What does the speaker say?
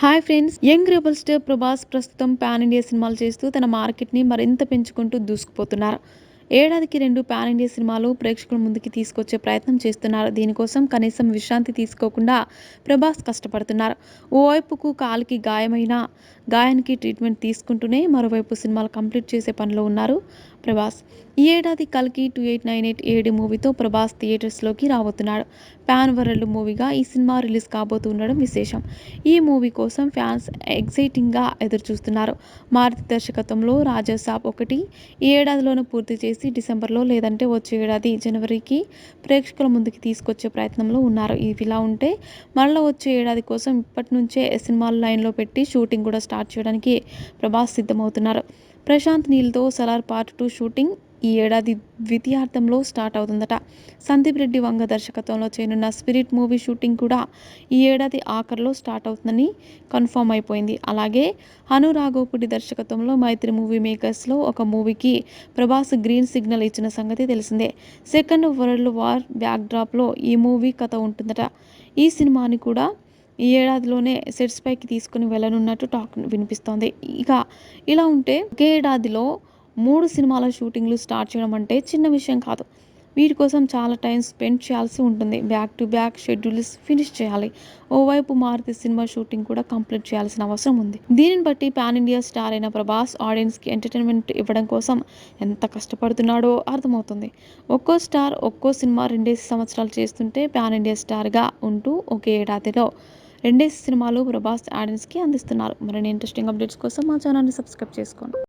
Hi friends! Young rebel star Prabhas ప్రస్తుతం pan India సినిమాలు చేస్తూ తన మార్కెట్‌ని మరింత పెంచుకుంటూ దూసుకుపోతున్నారు. ఏడాదికి 2 పాన్ ఇండియా సినిమాలు ప్రేక్షకుల ముందుకి తీసుకొచ్చే ప్రయత్నం చేస్తున్నారు. దీనికోసం కనీసం విశ్రాంతి తీసుకోకుండా ప్రభాస్ కష్టపడుతున్నారు. ఓవైపుకు కాలికి గాయమైన గాయానికి ట్రీట్మెంట్ తీసుకుంటూనే మరోవైపు సినిమాలు కంప్లీట్ చేసే పనిలో ఉన్నారు ప్రభాస్. ఈ ఏడాది 'కల్కి 2898 ఏడి' మూవీతో ప్రభాస్ థియేటర్స్‌లోకి రాబోతున్నాడు. పాన్ వరల్డ్ మూవీగా ఈ సినిమా రిలీజ్ కాబోతుండడం విశేషం. ఈ మూవీ కోసం ఫ్యాన్స్ ఎక్సైటింగ్‌గా ఎదురుచూస్తున్నారు. మారుతి దర్శకత్వంలో 'రాజాసాబ్ 1' ఈ ఏడాదిలోనే పూర్తి చేసి డిసెంబర్‌లో లేదంటే వచ్చే ఏడాది జనవరికి ప్రేక్షకుల ముందుకి తీసుకొచ్చే ప్రయత్నంలో ఉన్నారు. ఇదిలా ఉంటే మరలా వచ్చే ఏడాది కోసం ఇప్పటి నుంచే సినిమాలు లైన్‌లో పెట్టి షూటింగ్ కూడా స్టార్ట్ చేయడానికి ప్రభాస్ సిద్ధమవుతున్నారు. ప్రశాంత్ నీల్‌తో 'సలార్ పార్ట్ 2' షూటింగ్ ఈ ఏడాది ద్వితీయార్థంలో స్టార్ట్ అవుతుందట. సందీప్ రెడ్డి వంగ దర్శకత్వంలో చేయనున్న 'స్పిరిట్' మూవీ షూటింగ్ కూడా ఈ ఏడాది ఆఖర్లో స్టార్ట్ అవుతుందని కన్ఫర్మ్ అయిపోయింది. అలాగే హను రాఘవపూడి దర్శకత్వంలో 'మైత్రి మూవీ మేకర్స్'లో ఒక మూవీకి ప్రభాస్ గ్రీన్ సిగ్నల్ ఇచ్చిన సంగతి తెలిసిందే. సెకండ్ వరల్డ్ వార్ బ్యాక్‌డ్రాప్‌లో ఈ మూవీ కథ ఉంటుందట. ఈ సినిమాని కూడా ఈ ఏడాదిలోనే సెట్స్ పైకి తీసుకుని వెళ్లనున్నట్టు టాక్ వినిపిస్తోంది. ఇక ఇలా ఉంటే ఒకే ఏడాదిలో 3 సినిమాల షూటింగ్‌లు స్టార్ట్ చేయడం అంటే చిన్న విషయం కాదు. వీటి కోసం చాలా టైం స్పెండ్ చేయాల్సి ఉంటుంది. Back to back schedules finish చేయాలి. ఓవైపు మారుతి సినిమా షూటింగ్ కూడా కంప్లీట్ చేయాల్సిన అవసరం ఉంది. దీనిని బట్టి పాన్ ఇండియా స్టార్ అయిన ప్రభాస్ ఆడియన్స్‌కి ఎంటర్‌టైన్‌మెంట్ ఇవ్వడం కోసం ఎంత కష్టపడుతున్నాడో అర్థమవుతుంది. ఒక్కో స్టార్ ఒక్కో సినిమా 2 సంవత్సరాలు చేస్తుంటే పాన్ ఇండియా స్టార్‌గా ఉంటూ ఒకే ఏడాదిలో 2 సినిమాలు ప్రభాస్ ఆడియన్స్‌కి అందిస్తున్నారు. మరిన్ని ఇంట్రెస్టింగ్ అప్డేట్స్ కోసం మా ఛానల్‌ని సబ్స్క్రైబ్ చేసుకోండి.